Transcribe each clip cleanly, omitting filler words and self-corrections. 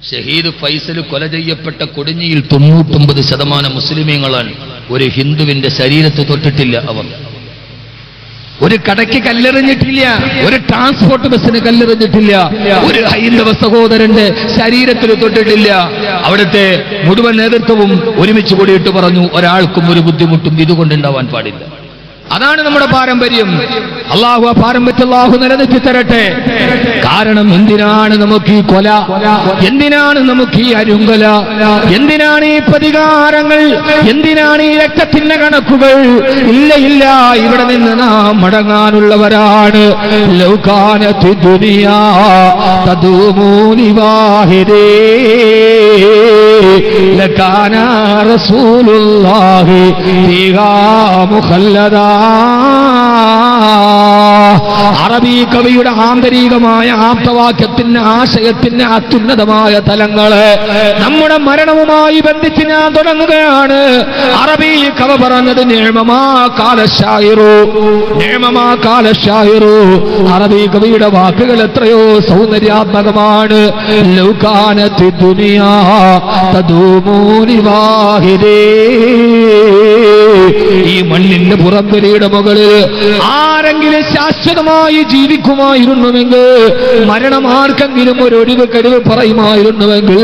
ഷഹീദ് ഫൈസൽ കൊല ചെയ്യപ്പെട്ട കൊടിഞ്ഞിയിൽ 99% മുസ്ലിമീങ്ങളാണ്. ഒരു ഹിന്ദുവിന്റെ ശരീരത്ത് തൊട്ടിട്ടില്ല. അവർ ഒരു കടയ്ക്ക് കല്ലെറിഞ്ഞിട്ടില്ല, ഒരു ട്രാൻസ്പോർട്ട് ബസ്സിന് കല്ലെറിഞ്ഞിട്ടില്ല, ഒരു ഹൈന്ദവ സഹോദരന്റെ ശരീരത്തിൽ തൊട്ടിട്ടില്ല. അവിടുത്തെ മുഴുവൻ നേതൃത്വവും ഒരുമിച്ച് കൂടിയിട്ട് പറഞ്ഞു, ഒരാൾക്കും ഒരു ബുദ്ധിമുട്ടും ഇതുകൊണ്ടുണ്ടാവാൻ പാടില്ല. അതാണ് നമ്മുടെ പാരമ്പര്യം. അള്ളാഹു ആ പാരമ്പര്യം അള്ളാഹു നിലനിർത്തി തരട്ടെ. കാരണം എന്തിനാണ് നമുക്ക് ഈ കൊല, എന്തിനാണ് നമുക്ക് ഈ അരുങ്കല, എന്തിനാണ് ഈ പ്രതികാരങ്ങൾ, എന്തിനാണ് ഈ രക്തത്തിന്റെ കണക്കുകൾ? ഇല്ല, ഇവിടെ നിന്ന് നാം മടങ്ങാനുള്ളവരാണ്. ലൗകാനത്തി ദുനിയാ തദൂമൂനി വാഹിദേ ലകാന റസൂലുള്ളാഹി ഫീഹാ മുഖല്ലദാ. അറബി കവിയുടെ ആന്തരികമായ ആപ്തവാക്യത്തിന്, ആശയത്തിന് അത്യുന്നതമായ തലങ്ങള് നമ്മുടെ മരണവുമായി ബന്ധിച്ച് ഞാൻ തുടങ്ങുകയാണ്. അറബി കവ പറഞ്ഞത് നിഅമമാ ഖാല ശായിറു. അറബി കവിയുടെ വാക്കുകൾ എത്രയോ സൗന്ദര്യാത്മകമാണ്. ലൗകാനത്തി ദുനിയാ തദൂമൂനി വാഹിദേ. ഈ മണ്ണിന്റെ പുറംവലിയുടെ മുകളിൽ ആരെങ്കിലും ശാശ്വതമായി ജീവിക്കുമായിരുന്നുവെങ്കിൽ, മരണം ആർക്കെങ്കിലും ഒരു ഒഴിവ് കഴിവ് പറയുമായിരുന്നുവെങ്കിൽ,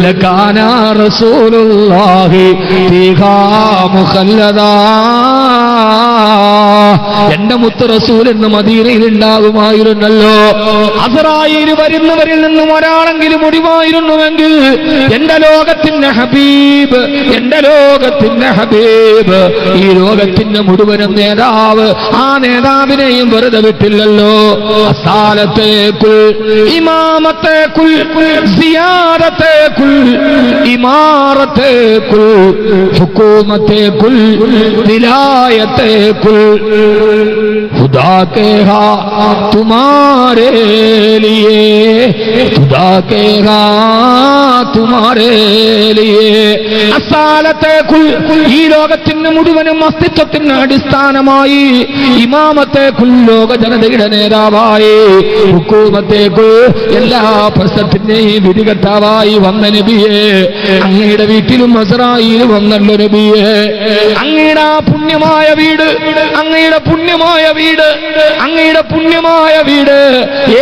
ലകാന റസൂലുള്ളാഹി ഫീഹാ മുഖല്ലദാ. എന്റെ മുത്ത് റസൂൽ എന്ന് മദീനയിൽ ഉണ്ടാകുമായിരുന്നല്ലോ. അസ്റായീൽ വരുന്നവരിൽ നിന്നും ഒരാളെങ്കിലും ഒഴിവായിരുന്നുവെങ്കിൽ, എന്റെ ലോകത്തിന്റെ ഹബീബ്, എന്റെ ലോകത്തിന്റെ ഹബീബ്, ഈ ലോകത്തിന്റെ മുഴുവനും നേതാവ്, ആ നേതാവിനെയും വെറുതെ വിട്ടില്ലല്ലോ. അസാലത്തേക്കുൾ, ഇമാമത്തേക്കുൾ, സിയാദത്തേക്കുൾ, ഇമാറത്തേക്കുൾ, ഹുകൂമത്തേക്കുൾ, വിലായത്തേക്കുൾ, खुदा कहेगा तुम्हारे लिए, खुदा कहेगा तुम्हारे लिए. അസാലത്തേക്കുൾ, ഈ ലോകത്തിന് മുഴുവനും അസ്തിത്വത്തിന് അടിസ്ഥാനമായി, ഇമാമത്തേക്കുൾ, ലോക ജനതയുടെ നേതാവായി, ഹുക്കൂമത്തേക്കുൾ, എല്ലാ പ്രശ്നത്തിന്റെയും വിധികർത്താവായി വന്ന നബിയെ, അങ്ങയുടെ വീട്ടിലും അസ്റായീൽ വന്നല്ലോ നബിയെ. അങ്ങയുടെ ആ പുണ്യമായ വീട്, അങ്ങയുടെ പുണ്യമായ വീട്, അങ്ങയുടെ പുണ്യമായ വീട്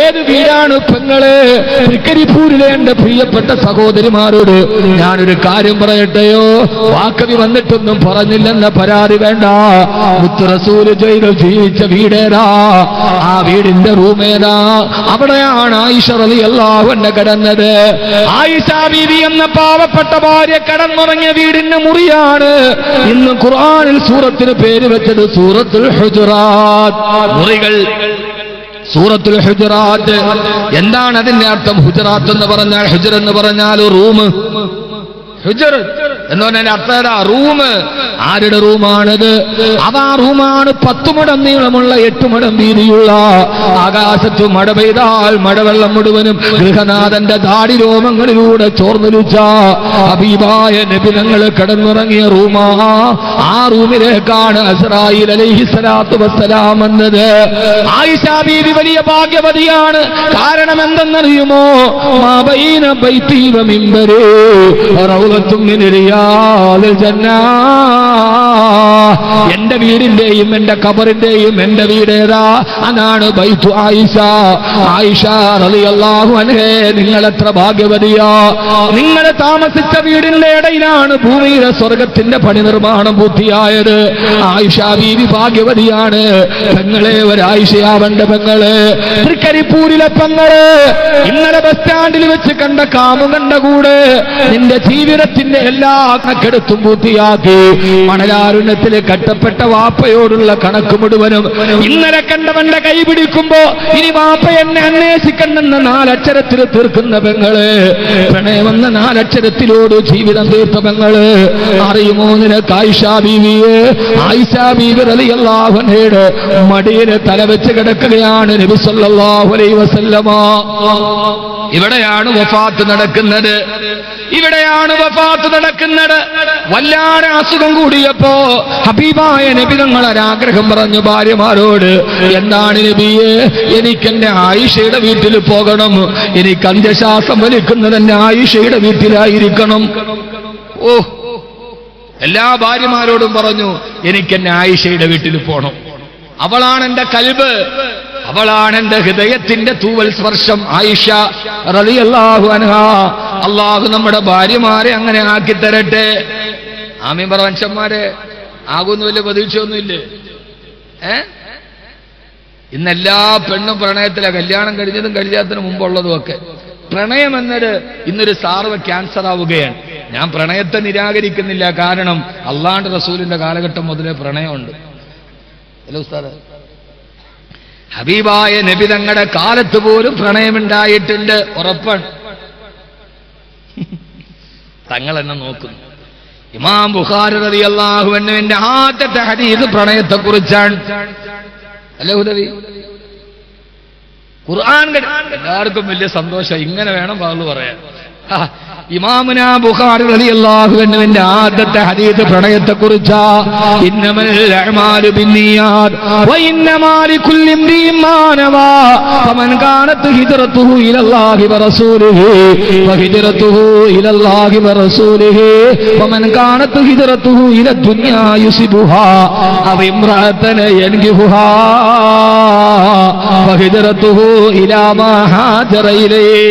ഏത് വീടാണ് പെങ്ങളെ? തൃക്കരിപ്പൂരിലെ എന്റെ പ്രിയപ്പെട്ട സഹോദരിമാരോട് ഞാനൊരു കാര്യം പറയട്ടെയോ? വാക്കവി വന്നിട്ടൊന്നും പറഞ്ഞില്ലെന്ന പരാതി വേണ്ട. മുത്ത് റസൂല് ജീവിച്ച വീടേതാ? ആ വീടിന്റെ റൂമേതാ? അവിടെയാണ് ആയിഷ റളിയല്ലാഹു അൻഹ കിടന്നത്. ആയിഷ ബീവി എന്ന പാവപ്പെട്ട ഭാര്യ കിടന്നുറങ്ങിയ വീടിന്റെ മുറിയാണ് ഇന്ന് ഖുർആനിൽ സൂറത്തിന് പേര് വെച്ചത് സൂറത്തുൽ ഹുജറാത്ത്. മുറികൾ, സൂറത്തുൽ ഹുജറാത്ത്. എന്താണ് അതിന്റെ അർത്ഥം? ഹുജറാത്ത് എന്ന് പറഞ്ഞാൽ, ഹുജർ എന്ന് പറഞ്ഞാൽ റൂം. ഹുജർ എന്ന് പറഞ്ഞാൽ അർത്ഥം റൂം. ആരുടെ റൂമാണിത്? അതാ റൂമാണ് 10 മുഴം നീളമുള്ള 8 മുഴം വീതിയുള്ള, ആകാശത്ത് മഴ പെയ്താൽ മഴവെള്ളം മുഴുവനും ഗൃഹനാഥന്റെ ദാടി രോമങ്ങളിലൂടെ ചോർന്നൊലിച്ച ഹബീബായ നബി തങ്ങൾ കിടന്നുറങ്ങിയ റൂമാ. ആ റൂമിലേക്കാണ് അസ്റായീൽ അലൈഹിസ്സലാത്തു വസ്സലാം വന്നത്. ആയിഷ ബീവി വലിയ ഭാഗ്യവതിയാണ്. കാരണം എന്തെന്നറിയുമോ? മാ ബൈന ബൈതി വ മിൻബരി റൗളത്തും മിൻ റിയാദിൽ ജന്നാ. എന്റെ വീടിന്റെയും എന്റെ ഖബറിന്റെയും എന്റെ വീടേതാ? അതാണ് ബൈത്തു ആയിഷ. ആയിഷ റളിയല്ലാഹു അൻഹ, നിങ്ങൾ എത്ര ഭാഗ്യവതിയാ! നിങ്ങൾ താമസിച്ച വീടിന്റെ ഇടയിലാണ് ഭൂമിയിലെ സ്വർഗത്തിന്റെ പണി നിർമ്മാണം പൂർത്തിയായത്. ആയിഷ ബീവി ഭാഗ്യവതിയാണ്. പെങ്ങളെ, ഒരായിഷയാവണ്ട പെങ്ങള്, തൃക്കരിപ്പൂരിലെ പെങ്ങള്, ഇന്നലെ ബസ് സ്റ്റാൻഡിൽ വെച്ച് കണ്ട കാമുകന്റെ കൂടെ നിന്റെ ജീവിതത്തിന്റെ എല്ലാ കണക്കെടുത്തും പൂർത്തിയാക്കി. മണലാരുണ്യത്തിൽ കട്ടപ്പെട്ട വാപ്പയോടുള്ള കണക്ക് മുഴുവനും ഇന്നലെ കണ്ടവന്റെ കൈ പിടിക്കുമ്പോ ഇനി വാപ്പ എന്നെ അന്വേഷിക്കണ്ടെന്ന 4 അക്ഷരത്തിൽ തീർക്കുന്ന പെങ്ങള്, പ്രണയമെന്ന 4 അക്ഷരത്തിലോട് ജീവിതം തീർത്ത പെങ്ങള്, അറിയുമോ നിനക്ക് ആയിഷ ബീവിയെ? ആയിഷ ബീവി റളിയല്ലാഹു അൻഹയുടെ മടിയിലെ തല വെച്ച് കിടക്കുകയാണ് നബി സല്ലല്ലാഹു അലൈഹി വസല്ലമ. ഇവിടെയാണ് വഫാത്ത് നടക്കുന്നത്. ഇവിടെയാണ് വഫാത്ത് നടക്കുന്നത്. എന്നട് വല്ലാതെ അസുഖം കൂടിയപ്പോ ഹബീബായ നബി തങ്ങൾ ഒരാഗ്രഹം പറഞ്ഞു ഭാര്യമാരോട്, എന്താണ് നബിയെ? എനിക്കെന്റെ ആയിഷയുടെ വീട്ടിൽ പോകണം, എനിക്ക് അന്ത്യശ്വാസം വലിക്കുന്നത് എന്റെ ആയിഷയുടെ വീട്ടിലായിരിക്കണം. ഓ, എല്ലാ ഭാര്യമാരോടും പറഞ്ഞു, എനിക്കെന്നെ ആയിഷയുടെ വീട്ടിൽ പോകണം. അവളാണ് എന്റെ കൽബ്, അവളാണ് എന്റെ ഹൃദയത്തിന്റെ തൂവൽ സ്പർശം, ആയിഷ റളിയല്ലാഹു അൻഹാ. അള്ളാഹു നമ്മുടെ ഭാര്യമാരെ അങ്ങനെ ആക്കി തരട്ടെ. ആമീൻ പറ മനുഷ്യന്മാരെ. ആകുന്ന വലിയ പ്രതീക്ഷയൊന്നുമില്ലേ? ഇന്നെല്ലാ പെണ്ണും പ്രണയത്തിലെ, കല്യാണം കഴിഞ്ഞതും കഴിയാത്തതിന് മുമ്പുള്ളതും ഒക്കെ. പ്രണയം എന്നത് ഇന്നൊരു സാർവ ക്യാൻസർ ആവുകയാണ്. ഞാൻ പ്രണയത്തെ നിരാകരിക്കുന്നില്ല, കാരണം അള്ളാഹുവിന്റെ റസൂലിന്റെ കാലഘട്ടം മുതലേ പ്രണയമുണ്ട്. അല്ലേ ഉസ്താദ്? ഹബീബായ നബി തങ്ങളുടെ കാലത്ത് പോലും പ്രണയമുണ്ടായിട്ടുണ്ട്, ഉറപ്പാണ്. തങ്ങൾ എന്നെ നോക്കുന്നു. ഇമാം ബുഖാരി റളിയല്ലാഹു അൻഹുവിന്റെ ആദ്യത്തെ ഹദീസ് പ്രണയത്തെ കുറിച്ചാണ്. അല്ലേ ഉദവി? ഖുർആൻ എല്ലാവർക്കും വലിയ സന്തോഷം, ഇങ്ങനെ വേണം പാളു പറയാൻ. ഇമാമുനാ ബുഖാരി റളിയല്ലാഹു അൻഹുവിന്റെ ആദ്യത്തെ ഹദീസ് പ്രണയത്തെ കുറിച്ചാ. ഇന്നമൽ അഅ്മാലു ബിന്നിയാത് വ ഇന്നമാ ലികുല്ലി ഇംരിഇൻ മാ നവാ ഫമൻ കാനത് ഹിജ്റതുഹു ഇലല്ലാഹി വറസൂലിഹി ഫഹിജ്റതുഹു ഇലല്ലാഹി വറസൂലിഹി വമൻ കാനത് ഹിജ്റതുഹു ഇലദ്ദുനിയാ യുസിബുഹാ അവ ഇംറഅതൻ യൻകിഹുഹാ ഫഹിജ്റതുഹു ഇലാ മാ ഹാജറ ഇലൈഹി.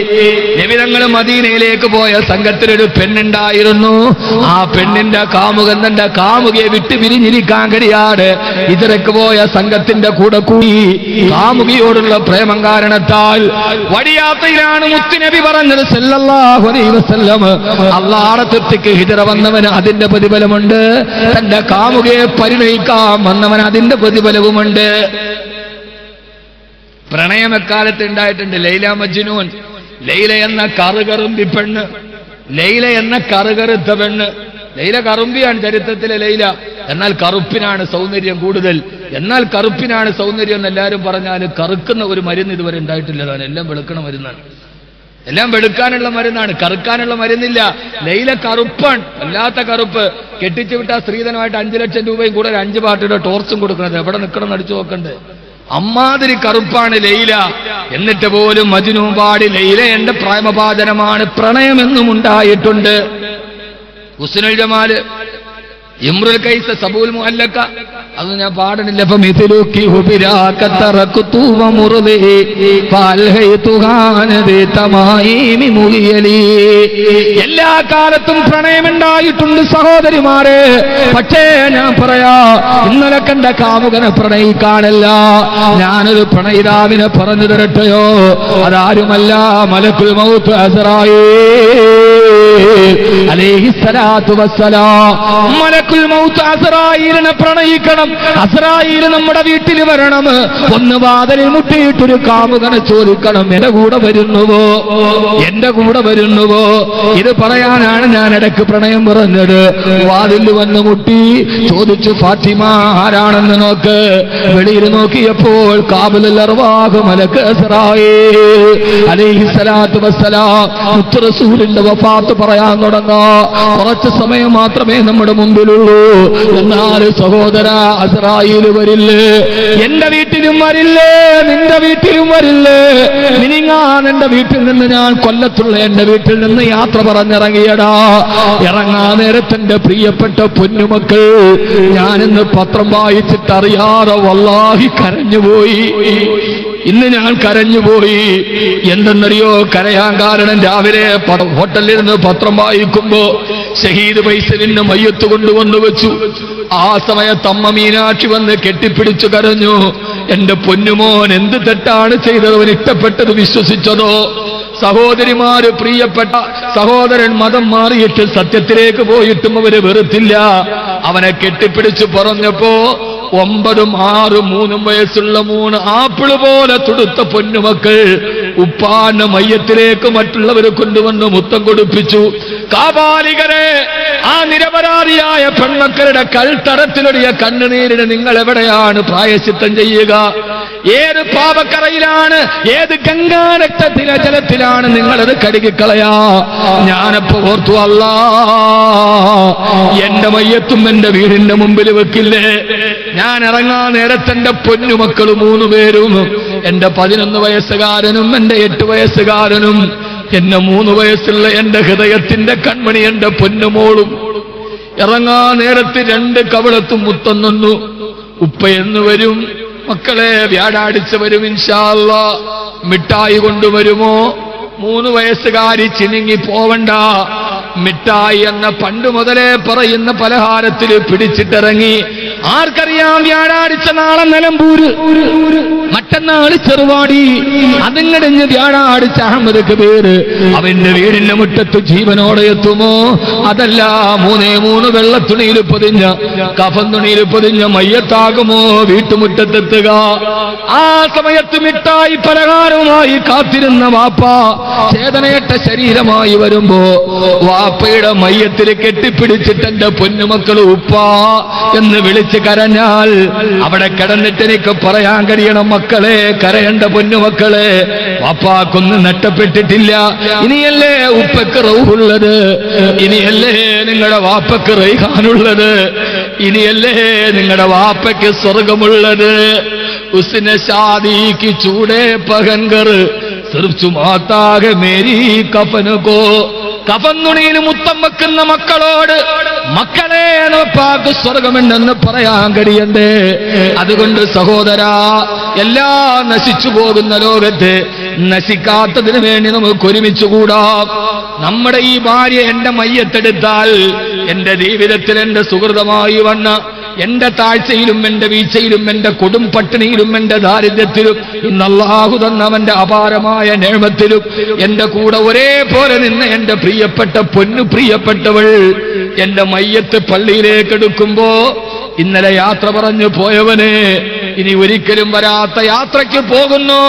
നബി തങ്ങൾ മദീനയിലേക്ക് പോയ സംഘത്തിലൊരു പെണ്ണുണ്ടായിരുന്നു. ആ പെണ്ണിന്റെ കാമുകൻ തന്റെ കാമുകയെ വിട്ട് പിരിഞ്ഞിരിക്കാൻ കഴിയാതെ ഇതിരക്ക് പോയ സംഘത്തിന്റെ കൂടെ കൂടി കാമുകിയോടുള്ള പ്രേമം കാരണത്താൽ വടിയാത്തയിലാണ് മുത്തുനബി പറഞ്ഞത് സല്ലല്ലാഹു അലൈഹി വസല്ലം, അല്ലാഹുവിന്റെ തൃപ്തിക്ക് ഹിജ്റ വന്നവന് അതിന്റെ പ്രതിഫലമുണ്ട്, തന്റെ കാമുകയെ പരിണയിക്കാൻ വന്നവൻ അതിന്റെ പ്രതിഫലവുമുണ്ട്. പ്രണയം എക്കാലത്ത് ഉണ്ടായിട്ടുണ്ട്. ലൈല മജ്നൂൻ, ലൈല എന്ന കറുകറുമ്പി പെണ്ണ്, ലൈല എന്ന കറുകറുത്ത പെണ്ണ്. ലൈല കറുമ്പിയാണ് ചരിത്രത്തിലെ ലൈല, എന്നാൽ കറുപ്പിനാണ് സൗന്ദര്യം കൂടുതൽ. എന്നാൽ കറുപ്പിനാണ് സൗന്ദര്യം എന്ന് എല്ലാവരും പറഞ്ഞാൽ കറുക്കുന്ന ഒരു മരുന്ന് ഇതുവരെ ഉണ്ടായിട്ടില്ലതാണ്. എല്ലാം വെളുക്കണ മരുന്നാണ്, എല്ലാം വെളുക്കാനുള്ള മരുന്നാണ്, കറുക്കാനുള്ള മരുന്നില്ല. ലൈല കറുപ്പാണ്, വല്ലാത്ത കറുപ്പ്. കെട്ടിച്ചു വിട്ട സ്ത്രീധനമായിട്ട് 5 ലക്ഷം രൂപയും കൂടെ 5 പാർട്ടിയുടെ ടോർച്ചും കൊടുക്കുന്നത്. എവിടെ നിൽക്കണം അടിച്ചു നോക്കണ്ടേ? അമ്മാതിരി കറുപ്പാണ് ലൈല. എന്നിട്ട് പോലും മജ്നൂ പാടി ലൈല എന്റെ പ്രേമഭാജനമാണ്, പ്രണയമെന്നും ഉണ്ടായിട്ടുണ്ട്. ഹുസ്നുൽ ജമാല്, ഇമ്രുൽ കൈസ്, സബൂൽ മുഅല്ലക്ക, അത് ഞാൻ പാടണില്ല. എല്ലാ കാലത്തും പ്രണയമുണ്ടായിട്ടുണ്ട് സഹോദരിമാരെ. പക്ഷേ ഞാൻ പറയാ, ഇന്നലെ കണ്ട കാമുകനെ പ്രണയിക്കാനല്ല, ഞാനൊരു പ്രണയിതാവിനെ പറഞ്ഞു തരട്ടെയോ? അതാരുമല്ല, മലക്കുൽ മൗത്ത് അസ്റായീൽ അലൈഹിസ്സലാത്തു വസ്സലാം. മലക്കുൽ മൗത്ത് അസ്റായീലിനെ പ്രണയിക്കണം. അസ്റായീൽ നമ്മുടെ വീട്ടിൽ വരണം. ഒന്ന് വാതിലിൽ മുട്ടിയിട്ടൊരു കാമുകനെ ചോദിക്കണം, എന്റെ കൂടെ വരുന്നുവോ, എന്റെ കൂടെ വരുന്നുവോ? ഇത് പറയാനാണ് ഞാൻ ഇടയ്ക്ക് പ്രണയം പറഞ്ഞത്. വാതിൽ വന്ന് മുട്ടി ചോദിച്ചു, ഫാത്തിമ ആരാണെന്ന് നോക്ക്. വെളിയിൽ നോക്കിയപ്പോൾ കാബിലുൽ അർവാഹ് മലക്ക് അസ്റായീൽ അലൈഹിസ്സലാത്തു വസ്സലാം. മുത്ത് റസൂലിന്റെ വഫാത്ത് പറയാൻ തുടങ്ങാ. കുറച്ച് സമയം മാത്രമേ നമ്മുടെ മുമ്പിലുള്ളൂ. എന്നാൽ സഹോദര, അസ്റായീൽ വരില്ലേ? എന്റെ വീട്ടിലും വരില്ലേ? നിന്റെ വീട്ടിലും വരില്ലേ? മിനിങ്ങാൻ എന്റെ വീട്ടിൽ നിന്ന് ഞാൻ കൊല്ലത്തുള്ള എന്റെ വീട്ടിൽ നിന്ന് യാത്ര പറഞ്ഞിറങ്ങിയടാ. ഇറങ്ങാൻ നേരത്തെ എന്റെ പ്രിയപ്പെട്ട പൊന്നുമക്കൾ, ഞാനിന്ന് പത്രം വായിച്ചിട്ട് അറിയാതെ വല്ലാഹി കരഞ്ഞുപോയി. ഇന്ന് ഞാൻ കരഞ്ഞുപോയി. എന്തെന്നറിയോ കരയാൻ കാരണം? രാവിലെ ഹോട്ടലിൽ നിന്ന് പത്രം വായിക്കുമ്പോ ഷഹീദ് ഫൈസലിന്റെ മയ്യത്ത് കൊണ്ടുവന്നു വെച്ചു. ആ സമയത്ത് അമ്മ മീനാക്ഷി വന്ന് കെട്ടിപ്പിടിച്ചു കരഞ്ഞു. എന്റെ പൊന്നുമോൻ എന്ത് തെറ്റാണ് ചെയ്തത്? അവൻ ഇഷ്ടപ്പെട്ടത് വിശ്വസിച്ചതോ? സഹോദരിമാര്, പ്രിയപ്പെട്ട സഹോദരൻ മതം മാറിയിട്ട് സത്യത്തിലേക്ക് പോയിട്ടും അവര് വെറുത്തില്ല. അവനെ കെട്ടിപ്പിടിച്ചു പറഞ്ഞപ്പോ 9, 6, 3 വയസ്സുള്ള 3 ആപ്പിള് പോലെ തുടുത്ത പൊന്നുമക്കൾ ഉപ്പാന്റെ മയ്യത്തിലേക്ക് മറ്റുള്ളവരെ കൊണ്ടുവന്ന് മുത്തം കൊടുപ്പിച്ചു. കാപാലികരെ, ആ നിരപരാധിയായ പെൺമക്കളുടെ കൽത്തടത്തിലൊടിയ കണ്ണുനീരിന് നിങ്ങൾ എവിടെയാണ് പ്രായശ്ചിത്തം ചെയ്യുക? ഏത് പാപക്കറയിലാണ്, ഏത് ഗംഗാരക്തത്തിലെ ജലത്തിലാണ് നിങ്ങളത് കഴുകിക്കളയാ? ഞാനപ്പോ ഓർത്തു, അല്ലാ, എന്റെ മയ്യത്തും എന്റെ വീടിന്റെ മുമ്പിൽ വെക്കില്ലേ? ഞാൻ ഇറങ്ങാൻ നേരത്തെ എന്റെ പൊന്നുമക്കള് 3 പേരും, എന്റെ 11 വയസ്സുകാരനും എന്റെ 8 വയസ്സുകാരനും, എന്നെ 3 വയസ്സുള്ള എന്റെ ഹൃദയത്തിന്റെ കൺമണി എന്റെ പൊന്നുമോളും ഇറങ്ങാൻ നേരത്ത് 2 കവളത്തും മുത്തം നിന്നു. ഉപ്പയെന്ന് വരും, മക്കളെ വ്യാഴാഴ്ച വരും ഇൻഷാ അല്ലാഹ്, മിഠായി കൊണ്ടുവരുമോ? 3 വയസ്സുകാരി ചിനുങ്ങി പോവണ്ട, മിഠായി എന്ന പണ്ട് മുതലേ പറയുന്ന പലഹാരത്തിൽ പിടിച്ചിട്ടിറങ്ങി. ആർക്കറിയാം, വ്യാഴാഴ്ച നാളെ നിലമ്പൂര്, മറ്റന്നാള് ചെറുവാടി, അതിങ്ങടിഞ്ഞ് വ്യാഴാഴ്ച അഹമ്മദ് കബീർ അവന്റെ വീടിന്റെ മുറ്റത്ത് ജീവനോടെ എത്തുമോ? അതല്ല, 3 വെള്ളത്തുണിയിൽ പൊതിഞ്ഞ, കഫൻ തുണിയിൽ പൊതിഞ്ഞ മയ്യത്താകുമോ വീട്ടുമുറ്റത്തെത്തുക? ആ സമയത്ത് മിഠായി പലഹാരവുമായി കാത്തിരുന്ന വാപ്പ ചേതനയറ്റ ശരീരമായി വരുമ്പോ വാപ്പയുടെ മയ്യത്തിൽ കെട്ടിപ്പിടിച്ചിട്ട് എന്റെ പൊന്നുമക്കള് ഉപ്പ എന്ന് വിളിച്ച് കരഞ്ഞാൽ അവിടെ കിടന്നിട്ട് എനിക്ക് പറയാൻ കഴിയണം, മക്കളെ കരയേണ്ട പൊന്നുമക്കളെ, വാപ്പാക്കൊന്നും നഷ്ടപ്പെട്ടിട്ടില്ല. ഇനിയല്ലേ ഉപ്പക്ക് റൗഹുള്ളത്, ഇനിയല്ലേ നിങ്ങളുടെ വാപ്പക്ക് റൈഹാനുള്ളത്, ഇനിയല്ലേ നിങ്ങളുടെ വാപ്പയ്ക്ക് സ്വർഗമുള്ളത്. ഉസ്നെ ശാദി കി ചൂടേ പഹൻകർ സിർഫ് ചുമാതാകെ മേരി കഫനുകോ. കഫന്നുണിയിൽ മുത്തം വെക്കുന്ന മക്കളോട്, മക്കളെ നോപ്പാക്ക് സ്വർഗമുണ്ടെന്ന് പറയാൻ കഴിയണ്ടേ? അതുകൊണ്ട് സഹോദരാ, എല്ലാം നശിച്ചു പോകുന്ന ലോകത്ത് നശിക്കാത്തതിന് വേണ്ടി നമുക്ക് ഒരുമിച്ചുകൂടാം. നമ്മുടെ ഈ ഭാര്യ എന്റെ മയ്യത്തെടുത്താൽ എന്റെ ജീവിതത്തിൽ എന്റെ സുഹൃതമായി വന്ന എന്റെ താഴ്ചയിലും എന്റെ വീഴ്ചയിലും എന്റെ കൊടും പട്ടിണിയിലും എന്റെ ദാരിദ്ര്യത്തിലും ഇന്ന് അല്ലാഹു തന്ന അവന്റെ അപാരമായ നിഅമത്തിലും എന്റെ കൂടെ ഒരേപോലെ നിന്ന് എന്റെ പ്രിയപ്പെട്ട പൊന്നു പ്രിയപ്പെട്ടവൾ എന്റെ മയ്യത്ത് പള്ളിയിലേക്ക് എടുക്കുമ്പോ, ഇന്നലെ യാത്ര പറഞ്ഞു പോയവന് ഇനി ഒരിക്കലും വരാത്ത യാത്രയ്ക്ക് പോകുന്നു,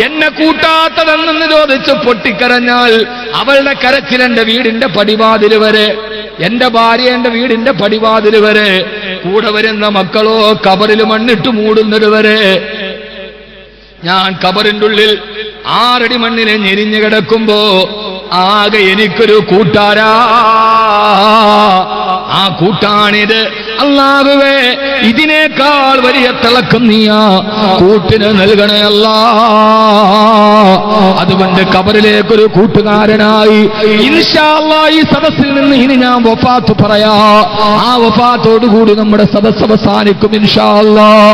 എന്നെ കൂട്ടാത്തതെന്ന് ചോദിച്ച് പൊട്ടിക്കരഞ്ഞാൽ അവളുടെ കരച്ചിൽ എന്റെ വീടിന്റെ പടിവാതില് വരെ, എന്റെ ഭാര്യ എന്റെ വീടിന്റെ പടിവാതില് വരെ, കൂടെ വരുന്ന മക്കളോ കബറിൽ മണ്ണിട്ട് മൂടുന്നത് വരെ. ഞാൻ കബറിന്റെ ഉള്ളിൽ 6 അടി മണ്ണിനെ ഞെരിഞ്ഞു കിടക്കുമ്പോ ആകെ എനിക്കൊരു കൂട്ടാരാ, ആ കൂട്ടാണിത്. അല്ലാഹുവേ, ഇതിനേക്കാൾ വലിയ തിളക്കം നീയാ കൂട്ടിന് നൽകണേ അല്ലാ. അതുകൊണ്ട് കബറിലേക്കൊരു കൂട്ടുകാരനായി ഇൻഷാ അല്ലാഹ് ഈ സദസ്സിൽ നിന്ന് ഇനി ഞാൻ വഫാത്ത് പറയാ. ആ വഫാത്തോടുകൂടി നമ്മുടെ സദസ്സ് അവസാനിക്കും ഇൻഷാ അല്ലാഹ്.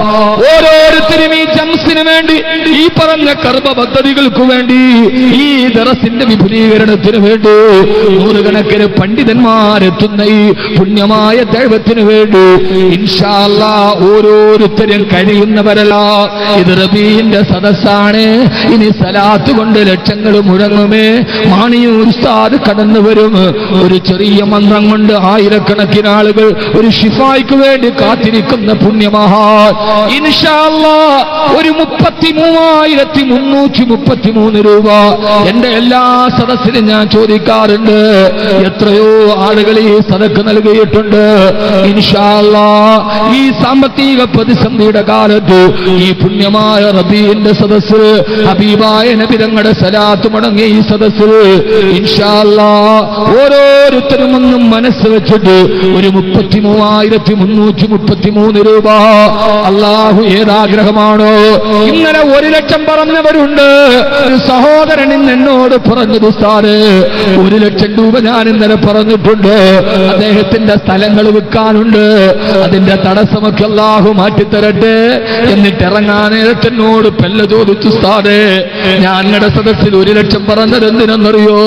ഓരോരുത്തരും ഈ ജംസിന് വേണ്ടി, ഈ പറഞ്ഞ കർമ്മ പദ്ധതികൾക്ക് വേണ്ടി, ഈ ദറസിന്റെ വിപുലീകരണത്തിന് വേണ്ടി നൂറുകണക്കിന് പണ്ഡിതന്മാരെത്തുന്ന ഈ പുണ്യമായ ദൈവത്തിന് വേണ്ടി ഇൻഷാ അല്ലാഹ് ഓരോരുത്തരും കഴിയുന്നവരല്ല. ഇത് റബീന്റെ സദസ്സാണ്. ഇനി സലാത്ത് കൊണ്ട് ലക്ഷങ്ങൾ മുഴങ്ങുമേ. മാണിയൂർ ഉസ്താദ് കടന്നു വരും. ഒരു ചെറിയ മന്ത്രം കൊണ്ട് ആയിരക്കണക്കിന് ആളുകൾ ഒരു ഷിഫായ്ക്ക് വേണ്ടി കാത്തിരിക്കുന്ന പുണ്യമഹാൻ. ഇൻഷാ അല്ലാഹ് ഒരു 33,333 രൂപ എന്റെ എല്ലാ സദസ്സിലും ഞാൻ ചോദിക്കാറുണ്ട്. എത്രയോ ആളുകൾ ഈ സദക്ക് നൽകിയിട്ടുണ്ട്. ഇൻഷാ അല്ലാഹ് ഈ സാമ്പത്തിക പ്രതിസന്ധിയുടെ കാലത്ത് ഈ പുണ്യമായ റബീന്റെ സദസ്സ്, ഹബീബായ നബി തങ്ങളുടെ സലാത്ത് മുടങ്ങിയ ഈ സദസ്സ് ഇൻഷാ അല്ലാഹ് ഓരോരുത്തരും ഒന്നും മനസ്സ് വെച്ചിട്ട് ഒരു 33,333 രൂപ അല്ലാഹു ഏതാഗ്രഹമാണോ. ഇന്നലെ 1 ലക്ഷം പറഞ്ഞവരുണ്ട്. ഒരു സഹോദരൻ ഇന്ന് എന്നോട് പറഞ്ഞത്, ഉസ്താദേ 1 ലക്ഷം രൂപ ഞാൻ ഇന്നലെ പറഞ്ഞിട്ടുണ്ട്, അദ്ദേഹത്തിന്റെ സ്ഥലങ്ങൾ വിൽക്കാനുണ്ട്, അതിന്റെ തടസ്സമൊക്കെ അല്ലാഹു മാറ്റിത്തരട്ടെ. എന്നിട്ട് ഇറങ്ങാൻ നേരത്തിനോട് പെല്ല ചോദിച്ചു, ഉസ്താദേ ഞാൻ നിങ്ങളുടെ സദസ്സിൽ 1 ലക്ഷം പറഞ്ഞത് എന്തിനെന്നറിയോ?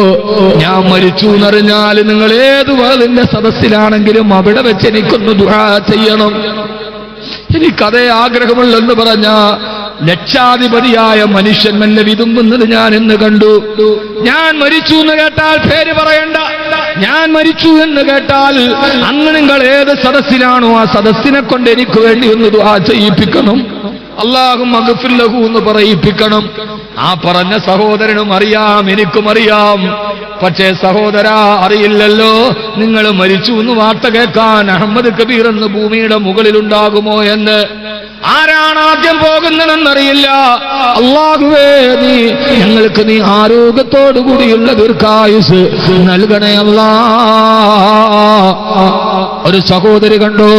ഞാൻ മരിച്ചു എന്നറിഞ്ഞാൽ നിങ്ങൾ ഏത് വാളിന്റെ സദസ്സിലാണെങ്കിലും അവിടെ വെച്ച് എനിക്കൊന്ന് ദുആ ചെയ്യണം, എനിക്കതേ ആഗ്രഹമുള്ളെന്ന് പറഞ്ഞ ലക്ഷാധിപതിയായ മനുഷ്യൻ മെല്ലെ വിതുമ്പുന്നത് ഞാൻ ഇന്ന് കണ്ടു. ഞാൻ മരിച്ചു എന്ന് കേട്ടാൽ പേര് പറയണ്ട, ഞാൻ മരിച്ചു എന്ന് കേട്ടാൽ അന്ന് നിങ്ങൾ ഏത് സദസ്സിലാണോ ആ സദസ്സിനെ കൊണ്ട് എനിക്ക് വേണ്ടി ഒന്ന് ദുആ ചെയ്യിപ്പിക്കണം. അല്ലാഹുമ്മ ഗഫിർ ലഹു എന്ന് പറയിപ്പിക്കണം. ആ പറഞ്ഞ സഹോദരനും അറിയാം, എനിക്കും അറിയാം. പക്ഷേ സഹോദരാ, അറിയില്ലല്ലോ, നിങ്ങൾ മരിച്ചു എന്ന് വാർത്ത കേൾക്കാൻ അഹമ്മദ് കബീർ എന്ന് ഭൂമിയുടെ മുകളിലുണ്ടാകുമോ എന്ന്. ആരാണ് ആദ്യം പോകുന്നതെന്നറിയില്ല. അല്ലാഹുവേ, ഞങ്ങൾക്ക് നീ ആരോഗ്യത്തോടു കൂടിയുള്ള ദീർഘായുസ് നൽകണേ അല്ലാ. ഒരു സഹോദരി കണ്ടു,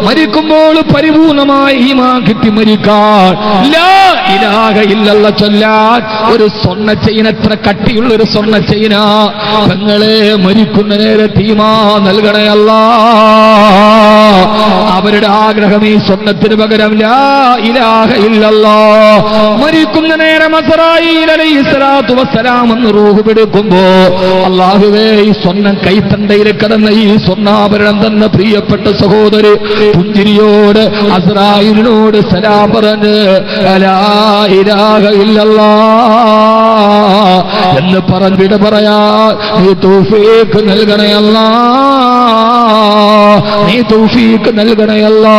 മരിക്കുമ്പോൾ പരിപൂർണമായി ഈമാൻ കിട്ടി മരിക്കാൻ ലാ ഇലാഹ ഇല്ലല്ലാഹ് ചൊല്ലാൻ ഒരു സ്വർണ്ണ ചെയിൻ, എത്ര കട്ടിയുള്ള ഒരു സ്വർണ്ണ ചെയിന. പെങ്ങളെ, മരിക്കുന്ന നേരത്ത് ഈമാൻ നൽകണേ അല്ലാ. അവരുടെ ആഗ്രഹം ഈ സ്വർണ്ണത്തിന് പകരം ലാ ഇലാഹ ഇല്ലല്ലാഹ്. മരിക്കുന്ന നേരം അസ്റായീൽ അലൈഹിസ്സലാത്തു വസ്സലാം എന്ന് റൂഹ് പിടിക്കുമ്പോ, അല്ലാഹുവേ, ഈ സ്വർണ്ണം കൈത്തണ്ടയിൽ കിടന്ന ഈ സ്വർണ്ണാഭരണം തന്ന പ്രിയപ്പെട്ട സഹോദരി പുഞ്ചിരിയോട് അസ്റായീലിനോട് സലാം പറഞ്ഞ് ലാ ഇലാഹ ഇല്ലല്ലാഹ് എന്ന് പറഞ്ഞിട്ട് പറയാ, നീ തൗഫീഖ് നൽകണേ അല്ലാ, നീ തൗഫീഖ് നൽകണേ അല്ലാ.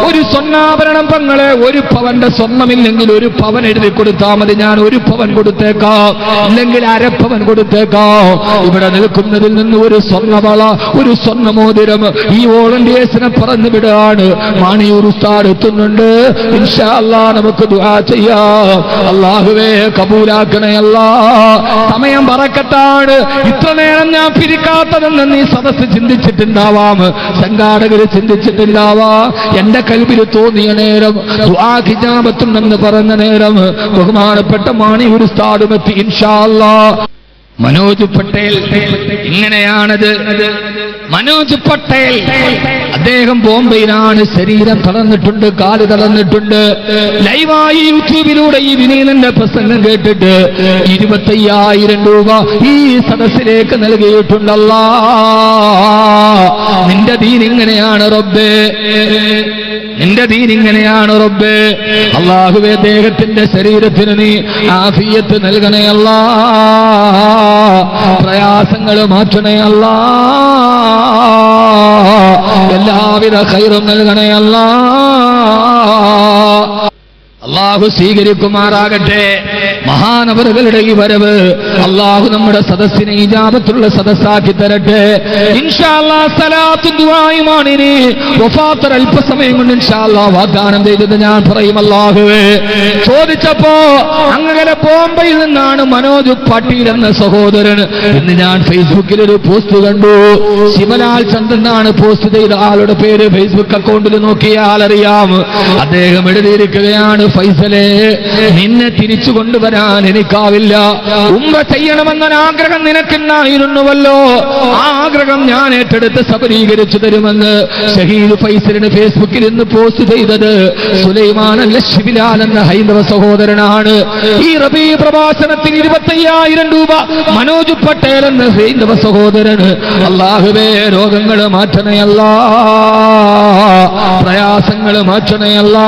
ഒരു സ്വർണ്ണാഭരണം പെങ്ങളെ, ഒരു പവന്റെ സ്വർണ്ണമില്ലെങ്കിൽ ഒരു പവൻ എഴുതി കൊടുത്താൽ മതി, ഞാൻ ഒരു പവൻ കൊടുത്തേക്കാം, അല്ലെങ്കിൽ അരപ്പവൻ കൊടുത്തേക്കാം. ഇവിടെ നിൽക്കുന്നതിൽ നിന്ന് ഒരു സ്വർണ്ണവള, ഒരു സ്വർണ്ണമോതിരം ഈ വോളണ്ടിയേഴ്സിനെ പറഞ്ഞു വിടാണ്. മാണിയൂർ ഉസ്താദ് എത്തുന്നുണ്ട്, ഇൻഷാ അല്ലാഹ് നമുക്ക് ദുആ ചെയ്യാം. അല്ലാഹുവേ, കബൂലാക്കണേ അല്ലാ. സമയം ബറക്കത്താണ്. ഇത്ര നേരം ഞാൻ പിരിക്കാത്തതെന്ന് നീ സദസ്സ് ചിന്തിച്ചിട്ടുണ്ടാവാം, സംഘാടകര് ചിന്തിച്ചിട്ടുണ്ടാവാം. എന്റെ കൽബിൽ തോന്നിയ നേരം, ദുആ ഹിജാബത്തുണ്ടെന്ന് പറഞ്ഞ നേരം ബഹുമാനപ്പെട്ട മാണിയൂർ ഉസ്താദും എത്തി ഇൻഷാ അല്ലാഹ്. മനോജ് പട്ടേൽ ഇങ്ങനെയാണത്. മനോജ് പട്ടേൽ അദ്ദേഹം ബോംബെയിലാണ്. ശരീരം തളർന്നിട്ടുണ്ട്, കാല് തളർന്നിട്ടുണ്ട്. ലൈവായി യൂട്യൂബിലൂടെ ഈ വിനീതന്റെ പ്രസംഗം കേട്ടിട്ട് 25,000 രൂപ ഈ സദസ്സിലേക്ക് നൽകിയിട്ടുണ്ടല്ലാ. നിന്റെ ദീൻ ഇങ്ങനെയാണ് റബ്ബേ, നിന്റെ ദീൻ ഇങ്ങനെയാണ് റബ്ബേ. അല്ലാഹുവേ, ദേഹത്തിന്റെ ശരീരത്തിന് നീ ആഫിയത്ത് നൽകണേ അല്ലാ, പ്രയാസങ്ങൾ മാറ്റണേ അല്ലാ, എല്ലാവിധ ഖൈറും നൽകണേ അല്ലാ. അല്ലാഹു സ്വീകരിക്കുമാറാകട്ടെ. മഹാനവറുകളുടെ ഈ വരവ് അല്ലാഹു നമ്മുടെ സദസ്സിനെ ഇജാബത്തുള്ള സദസ്സാക്കി തരട്ടെ ഇൻഷാ അല്ലാഹ്. സലാത്തും ദുആയുമാണ് ഇനി വഫാത്ത് അല്പസമയം കൊണ്ട് ഇൻഷാ അല്ലാഹ് വാഗ്ദാനം ചെയ്തത് ഞാൻ പറയും. അല്ലാഹുവേ, ചോദിച്ചപ്പോ അങ്ങനെ ബോംബെയിൽ നിന്നാണ് മനോജ് പട്ടീൽ എന്ന സഹോദരൻ. ഇന്ന് ഞാൻ ഫേസ്ബുക്കിൽ ഒരു പോസ്റ്റ് കണ്ടു. ശിവലാൽ ചന്ദ്രൻ എന്നാണ് പോസ്റ്റ് ചെയ്ത ആളുടെ പേര്. ഫേസ്ബുക്ക് അക്കൗണ്ടിൽ നോക്കിയാൽ അറിയാം. അദ്ദേഹം എഴുതിയിരിക്കുകയാണ്, ഫൈസലേ, നിന്നെ തിരിച്ചു കൊണ്ടുവരാൻ എനിക്കാവില്ല. ഉംറ ചെയ്യണമെന്നൊരാഗ്രഹം നിനക്കുണ്ടായിരുന്നുവല്ലോ, ആ ആഗ്രഹം ഞാൻ ഏറ്റെടുത്ത് സബലീകരിച്ചു തരുമെന്ന് ഷഹീദ് ഫൈസലിന് ഫേസ്ബുക്കിൽ ഇന്ന് പോസ്റ്റ് ചെയ്തത് സുലൈമാൻ അൽ-ശിബിലാൽ എന്ന ഹൈന്ദവ സഹോദരനാണ്. ഈ റബീ പ്രഭാഷണത്തിൽ 25,000 രൂപ മനോജ് പട്ടേൽ എന്ന ഹൈന്ദവ സഹോദരന്. അല്ലാഹുവേ, രോഗങ്ങൾ മാറ്റണയല്ലാ, പ്രയാസങ്ങൾ മാറ്റണയല്ലാ,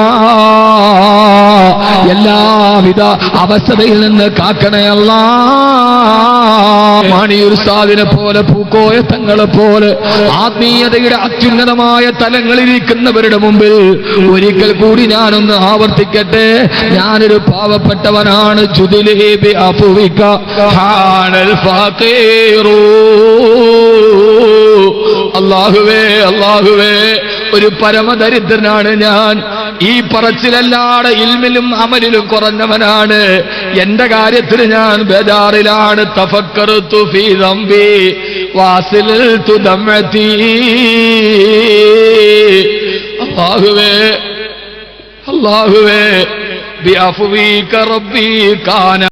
എല്ലാവിധ അവസ്ഥയിൽ നിന്ന് കാക്കണയല്ലാ. മാണിയൂർ ഉസ്താദിനെ പോലെ, പൂക്കോയ തങ്ങളെ പോലെ ആത്മീയതയുടെ അത്യുന്നതമായ തലങ്ങളിലിരിക്കുന്നവരുടെ മുമ്പിൽ ഒരിക്കൽ കൂടി ഞാനൊന്ന് ആവർത്തിക്കട്ടെ, ഞാനൊരു പാവപ്പെട്ടവനാണ്. ജുദിലേബി അഫുവിക ഹാനൽ ഫഖീറു. അല്ലാഹുവേ, അല്ലാഹുവേ, ഒരു പരമദരിദ്രനാണ് ഞാൻ. ഈ പറച്ചിലല്ലാതെ ഇൽമിലും അമലിലും കുറഞ്ഞവനാണ്. എന്റെ കാര്യത്തിൽ ഞാൻ ബേജാറിലാണ്. തഫക്കറുതു ഫീ ദംബി വാസിൽതു ദമഅതി. അല്ലാഹുവേ, അല്ലാഹുവേ, ബിഅഫ്വിക റബ്ബി കാന